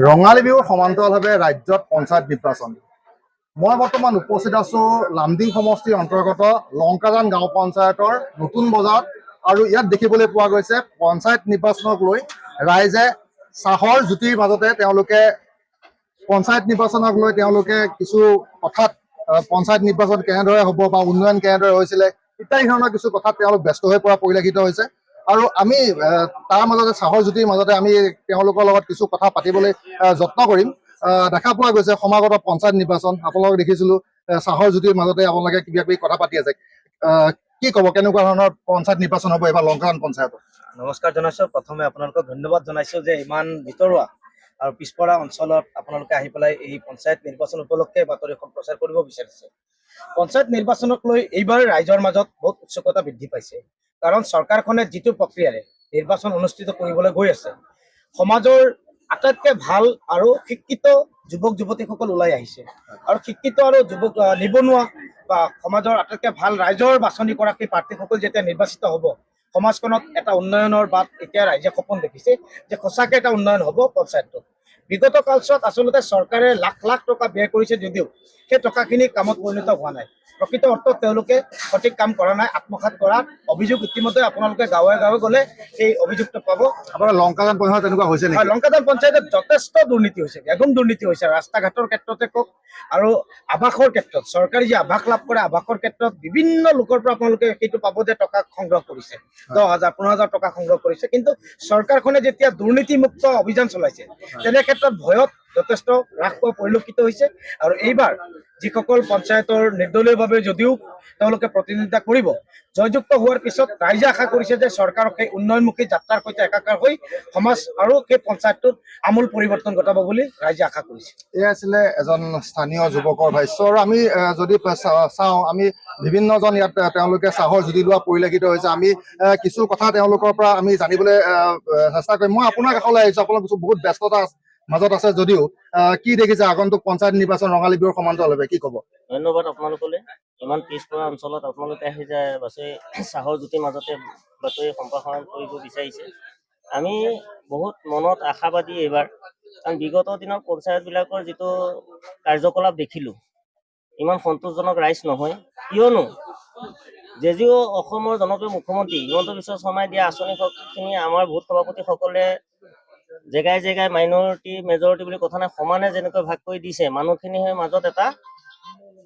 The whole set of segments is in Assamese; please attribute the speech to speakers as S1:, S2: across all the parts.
S1: ৰঙালী বিহুৰ সমান্তৰালভাৱে ৰাজ্যত পঞ্চায়ত নিৰ্বাচন। মই বৰ্তমান উপস্থিত আছো লামডিং সমষ্টিৰ অন্তৰ্গত লংকাজান গাঁও পঞ্চায়তৰ নতুন বজাৰত আৰু ইয়াত দেখিবলৈ পোৱা গৈছে পঞ্চায়ত নিৰ্বাচনক লৈ ৰাইজে চাহৰ জুতিৰ মাজতে তেওঁলোকে পঞ্চায়ত নিৰ্বাচনক লৈ তেওঁলোকে কিছু কথাত পঞ্চায়ত নিৰ্বাচন কেনেদৰে হ'ব বা উন্নয়ন কেনেদৰে হৈছিলে ইত্যাদি ধৰণৰ কিছু কথাত তেওঁলোক ব্যস্ত হৈ পৰা পৰিলক্ষিত হৈছে। আৰু আমি তাৰ মাজতে চাহৰ জুতিৰ মাজতে আমি তেওঁলোকৰ লগত কিছু কথা পাতিবলৈ যত্ন কৰিম। দেখা পোৱা গৈছে সমাগত পঞ্চায়ত নিৰ্বাচন আপোনালোকক দেখিছিলো চাহৰ জুতিৰ মাজতে আপোনালোকে কিবা কিবি কথা পাতি আছে। কি ক'ব, কেনেকুৱা ধৰণৰ পঞ্চায়ত নিৰ্বাচন হ'ব এইবাৰ লংকাজান পঞ্চায়তত?
S2: নমস্কাৰ জনাইছো। প্ৰথমে আপোনালোকক ধন্যবাদ জনাইছো যে ইমান ভিতৰুৱা আৰু পিছপৰা অঞ্চলত আপোনালোকে আহি পেলাই এই পঞ্চায়ত নিৰ্বাচন উপলক্ষে বাতৰিখন প্ৰচাৰ কৰিব বিচাৰিছে। পঞ্চায়ত নিৰ্বাচনক লৈ এইবাৰ ৰাইজৰ মাজত বহুত উৎসুকতা বৃদ্ধি পাইছে, কাৰণ চৰকাৰখনে যিটো প্ৰক্ৰিয়াৰে নিৰ্বাচন অনুষ্ঠিত কৰিবলৈ গৈ আছে, সমাজৰ আটাইতকৈ ভাল আৰু শিক্ষিত যুৱক যুৱতীসকল ওলাই আহিছে আৰু শিক্ষিত আৰু নিবনুৱা বা সমাজৰ আটাইতকৈ ভাল ৰাইজৰ বাছনি কৰা সেই প্ৰাৰ্থীসকল যেতিয়া নিৰ্বাচিত হ'ব, সমাজখনত এটা উন্নয়নৰ বাট এতিয়া ৰাইজে সপোন দেখিছে যে সঁচাকৈ এটা উন্নয়ন হ'ব পঞ্চায়তত। বিগত কালছোৱাত আচলতে চৰকাৰে লাখ লাখ টকা ব্যয় কৰিছে যদিও সেই টকাখিনি কামত পৰিণত হোৱা নাই। প্ৰকৃত অৰ্থত তেওঁলোকে সঠিক কাম কৰা নাই। আত্মসাৎ কৰাৰ অভিযোগ ইতিমধ্যে আপোনালোকে গাঁৱে গাঁৱে গ'লে সেই অভিযোগটো পাব।
S1: আপোনাৰ লংকাজান পঞ্চায়ত তেনেকুৱা হৈছে নেকি?
S2: লংকাজান পঞ্চায়তত যথেষ্ট দুৰ্নীতি হৈছে, বেগম দুৰ্নীতি হৈছে। ৰাস্তা ঘাটৰ ক্ষেত্ৰতে কওক আৰু আৱাসৰ ক্ষেত্ৰত, চৰকাৰী যি আৱাস লাভ কৰে আৱাসৰ ক্ষেত্ৰত বিভিন্ন লোকৰ পৰা আপোনালোকে সেইটো পাব যে টকা সংগ্ৰহ কৰিছে, 10,000 15,000 টকা সংগ্ৰহ কৰিছে। কিন্তু চৰকাৰখনে যেতিয়া দুৰ্নীতিমুক্ত অভিযান চলাইছে তেনে ক্ষেত্ৰত ভয়ত যথেষ্ট হ্ৰাস পোৱা পৰিলক্ষিত হৈছে। আৰু এইবাৰ যিসকল পঞ্চায়তৰ নিৰ্দলীয়ভাৱে যদিও তেওঁলোকে প্ৰতিনিধিত্ব কৰিব, জয়যুক্ত হোৱাৰ পিছত ৰাইজে আশা কৰিছে যে চৰকাৰক সেই উন্নয়নমুখী যাত্ৰাৰ সৈতে একাকাৰ হৈ সমাজ আৰু সেই পঞ্চায়তটোত আমূল পৰিৱৰ্তন ঘটাব বুলি ৰাইজে আশা কৰিছে।
S1: এয়া আছিলে এজন স্থানীয় যুৱকৰ ভাষ্য। আৰু আমি যদি চাওঁ, আমি বিভিন্নজন ইয়াত তেওঁলোকে চাহৰ জুতি লোৱা পৰিলক্ষিত হৈছে। আমি কিছু কথা তেওঁলোকৰ পৰা আমি জানিবলৈ চেষ্টা কৰিম। মই আপোনাৰ কাষলৈ আহিছো, আপোনালোক বহুত ব্যস্ততা মাজত আছে যদিও কি দেখিছে আগন্তুক পঞ্চায়ত নিৰ্বাচন ৰঙালী বিহুৰ সমান্তৰালভাৱে, কি ক'ব?
S3: ধন্যবাদ আপোনালোকলৈ। ইমান পিছপৰা অঞ্চলত আপোনালোকে আহি যায় বাছৰি চাহৰ জুতিৰ মাজতে বাতৰি সম্প্ৰসাৰণ কৰিব বিচাৰিছে। আমি বহুত মনত আশাবাদী এইবাৰ, কাৰণ বিগত দিনত পঞ্চায়তবিলাকৰ যিটো কাৰ্যকলাপ দেখিলোঁ, ইমান সন্তোষজনক ৰাইজ নহয়। কিয়নো যদিও অসমৰ জনপ্ৰিয় মুখ্যমন্ত্ৰী হিমন্ত বিশ্ব শৰ্মাই দিয়া আঁচনিখিনি আমাৰ ভোট সভাপতিসকলে জেগাই জেগাই মাইনৰিটি মেজৰিটি বুলি কথা নাই, সমানে যেনেকৈ ভাগ কৰি দিছে, মানুহখিনিৰ মাজত এটা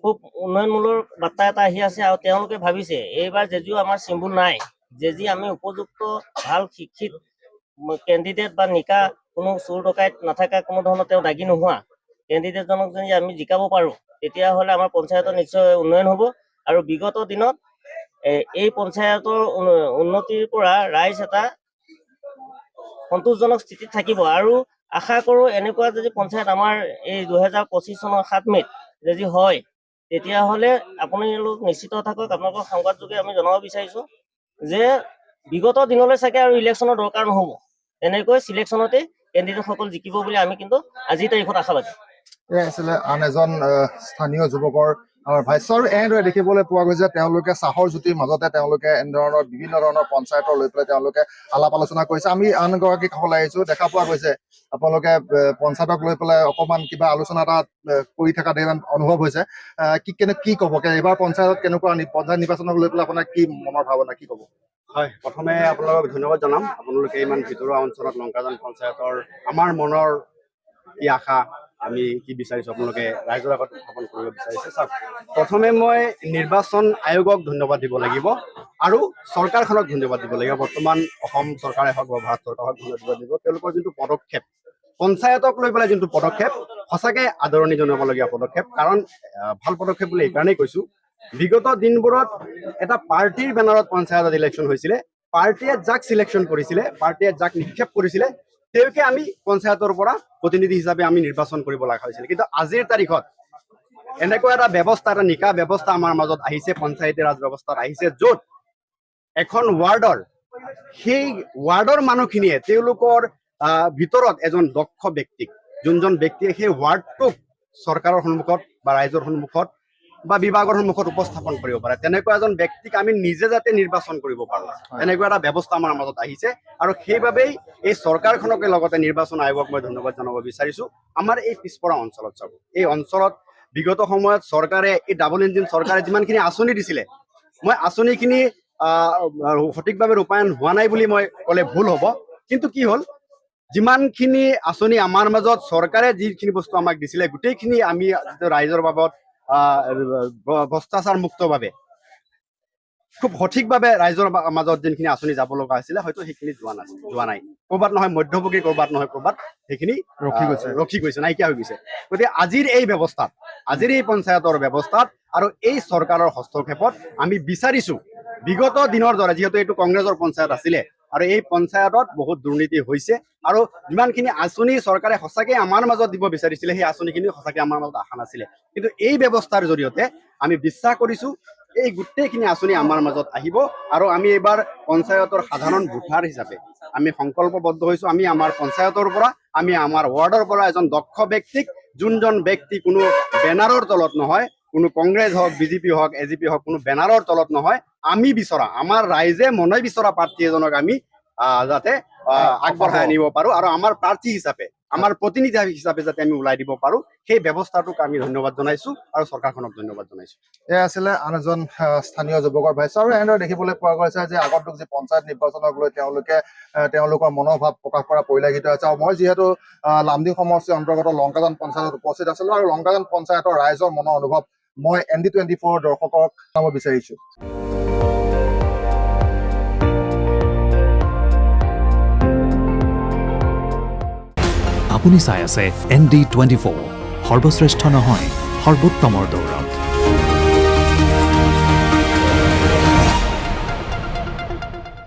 S3: খুব উন্নয়নমূলক বাৰ্তা এটা আহি আছে। আৰু তেওঁলোকে ভাবিছে এইবাৰ যদিও আমাৰ চিম্বল নাই, যদি আমি উপযুক্ত ভাল শিক্ষিত কেণ্ডিডেট বা নিকা কোনো চোৰ ডকাইত নাথাকা, কোনো ধৰণৰ তেওঁ দাগী নোহোৱা কেণ্ডিডেটজনক যদি আমি জিকাব পাৰোঁ, তেতিয়াহ'লে আমাৰ পঞ্চায়তৰ নিশ্চয় উন্নয়ন হ'ব। আৰু বিগত দিনত এই পঞ্চায়তৰ উন্নতিৰ পৰা ৰাইজ এটা সন্তোষজনক স্থিতিত থাকিব। আৰু আশা কৰোঁ এনেকুৱা যদি পঞ্চায়ত আমাৰ এই 2025 চনৰ 7 মে'ত যদি হয়, তেতিয়াহ'লে আপোনালোক নিশ্চিত থাকক। আপোনালোকৰ সংবাদ যোগে আমি জনাব বিচাৰিছোঁ যে বিগত দিনলৈ চাগে আৰু ইলেকশ্যনৰ দৰকাৰ নহ'ব, এনেকৈ চিলেকশ্যনতে কেণ্ডিডেটসকল জিকিব বুলি আমি কিন্তু আজিৰ তাৰিখত আশাবাদী।
S1: এয়া আছিলে আন এজন স্থানীয় যুৱকৰ ভাষ্য। আৰু এনেদৰে দেখিবলৈ পোৱা গৈছে তেওঁলোকে চাহৰ জুতিৰ মাজতে তেওঁলোকে এনেধৰণৰ বিভিন্ন ধৰণৰ পঞ্চায়তৰ লৈ পেলাই তেওঁলোকে আলাপ আলোচনা কৰিছে। আমি আন এগৰাকী কাষলৈ আহিছো, দেখা পোৱা গৈছে আপোনালোকে পঞ্চায়তক লৈ পেলাই অকণমান কিবা আলোচনা এটা কৰি থকা অনুভৱ হৈছে। কি ক'ব, এইবাৰ পঞ্চায়তত কেনেকুৱা পঞ্চায়ত নিৰ্বাচনক লৈ পেলাই আপোনাৰ কি মনৰ ভাৱনা, কি ক'ব?
S4: হয়, প্ৰথমে আপোনালোকক ধন্যবাদ জনাম। আপোনালোকে ইমান ভিতৰুৱা অঞ্চলত লংকাজান পঞ্চায়তৰ আমাৰ মনৰ কি আশা, আমি কি বিচাৰিছো আপোনালোকে ৰাইজৰ আগত উত্থাপন কৰিব বিচাৰিছে। চাওক, প্ৰথমে মই নিৰ্বাচন আয়োগক ধন্যবাদ দিব লাগিব আৰু চৰকাৰখনক ধন্যবাদ দিব লাগিব। বৰ্তমান অসম চৰকাৰে হওক বা ভাৰত চৰকাৰ হওক ধন্যবাদ দিব। তেওঁলোকৰ যোনটো পদক্ষেপ, পঞ্চায়তক লৈ পেলাই যোনটো পদক্ষেপ, সঁচাকৈ আদৰণি জনাবলগীয়া পদক্ষেপ। কাৰণ ভাল পদক্ষেপ বুলি এইকাৰণেই কৈছো, বিগত দিনবোৰত এটা পাৰ্টিৰ বেনাৰত পঞ্চায়তত ইলেকশ্যন হৈছিলে, পাৰ্টীয়ে যাক চিলেকশ্যন কৰিছিলে, পাৰ্টীয়ে যাক নিক্ষেপ কৰিছিলে, তেওঁকে আমি পঞ্চায়তৰ পৰা প্ৰতিনিধি হিচাপে আমি নিৰ্বাচন কৰিব লগা হৈছিল। কিন্তু আজিৰ তাৰিখত এনেকুৱা এটা ব্যৱস্থা, এটা নিকা ব্যৱস্থা আমাৰ মাজত আহিছে, পঞ্চায়তী ৰাজ ব্যৱস্থাত আহিছে, য'ত এখন ৱাৰ্ডৰ সেই ৱাৰ্ডৰ মানুহখিনিয়ে তেওঁলোকৰ ভিতৰত এজন দক্ষ ব্যক্তিক, যোনজন ব্যক্তিয়ে সেই ৱাৰ্ডটোক চৰকাৰৰ সন্মুখত বা ৰাইজৰ সন্মুখত বা বিভাগৰ সন্মুখত উপস্থাপন কৰিব পাৰে তেনেকুৱা এজন ব্যক্তিক আমি নিজে যাতে নিৰ্বাচন কৰিব পাৰোঁ এনেকুৱা এটা ব্যৱস্থা আমাৰ মাজত আহিছে আৰু সেইবাবেই এই চৰকাৰখনকে লগতে নিৰ্বাচন আয়োগক মই ধন্যবাদ জনাব বিচাৰিছোঁ আমাৰ এই পিছপৰা অঞ্চলত চাব এই অঞ্চলত বিগত সময়ত চৰকাৰে এই ডাবল ইঞ্জিন চৰকাৰে যিমানখিনি আঁচনি দিছিলে মই আঁচনিখিনি সঠিকভাৱে ৰূপায়ণ হোৱা নাই বুলি মই ক'লে ভুল হ'ব কিন্তু কি হ'ল যিমানখিনি আঁচনি আমাৰ মাজত চৰকাৰে যিখিনি বস্তু আমাক দিছিলে গোটেইখিনি আমি ৰাইজৰ বাবদ ভ্ৰষ্টাচাৰ মুক্তভাৱে খুব সঠিকভাৱে ৰাইজৰ মাজত যোনখিনি আঁচনি যাব লগা হৈছিলে হয়তো সেইখিনি যোৱা নাই ক'ৰবাত নহয় মধ্যভোগী ক'ৰবাত নহয় ক'ৰবাত সেইখিনি ৰখি গৈছে নাইকিয়া হৈ গৈছে গতিকে আজিৰ এই ব্যৱস্থাত আজিৰ এই পঞ্চায়তৰ ব্যৱস্থাত আৰু এই চৰকাৰৰ হস্তক্ষেপত আমি বিচাৰিছোঁ বিগত দিনৰ দৰে যিহেতু এইটো কংগ্ৰেছৰ পঞ্চায়ত আছিলে আৰু এই পঞ্চায়তত বহুত দুৰ্নীতি হৈছে আৰু যিমানখিনি আঁচনি চৰকাৰে সঁচাকৈ আমাৰ মাজত দিব বিচাৰিছিলে সেই আঁচনিখিনি সঁচাকৈ আমাৰ মাজত অহা নাছিলে কিন্তু এই ব্যৱস্থাৰ জৰিয়তে আমি বিশ্বাস কৰিছোঁ এই গোটেইখিনি আঁচনি আমাৰ মাজত আহিব আৰু আমি এইবাৰ পঞ্চায়তৰ সাধাৰণ ভোটাৰ হিচাপে আমি সংকল্পবদ্ধ হৈছোঁ আমি আমাৰ পঞ্চায়তৰ পৰা আমি আমাৰ ৱাৰ্ডৰ পৰা এজন দক্ষ ব্যক্তিক যোনজন ব্যক্তি কোনো বেনাৰৰ তলত নহয় কোনো কংগ্ৰেছ হওক বিজেপি হওক এজিপি হওক কোনো বেনাৰৰ তলত নহয় আমি বিচৰা আমাৰ ৰাইজে মনে বিচৰা প্ৰাৰ্থী এজনক আমি যাতে আগবঢ়াই আনিব পাৰোঁ আৰু আমাৰ প্ৰাৰ্থী হিচাপে আমাৰ প্ৰতিনিধি হিচাপে যাতে আমি ওলাই দিব পাৰোঁ সেই ব্যৱস্থাটোক আমি ধন্যবাদ জনাইছোঁ আৰু চৰকাৰখনক ধন্যবাদ জনাইছোঁ
S1: এয়া আছিলে আন এজন স্থানীয় যুৱকৰ ভাষ্য আৰু এনেদৰে দেখিবলৈ পোৱা গৈছে যে আগন্তুক যি পঞ্চায়ত নিৰ্বাচনক লৈ তেওঁলোকৰ মনোভাৱ প্ৰকাশ কৰা পৰিলক্ষিত হৈছে আৰু মই যিহেতু লামডিং সমষ্টিৰ অন্তৰ্গত লংকাজান পঞ্চায়তত উপস্থিত আছিলোঁ আৰু লংকাজান পঞ্চায়তৰ ৰাইজৰ মনৰ অনুভৱ মই ND24 দৰ্শকক জনাব বিচাৰিছোঁ
S5: আপুনি চাই আছে ND24 সৰ্বশ্ৰেষ্ঠ নহয় সৰ্বোত্তমৰ দৌৰত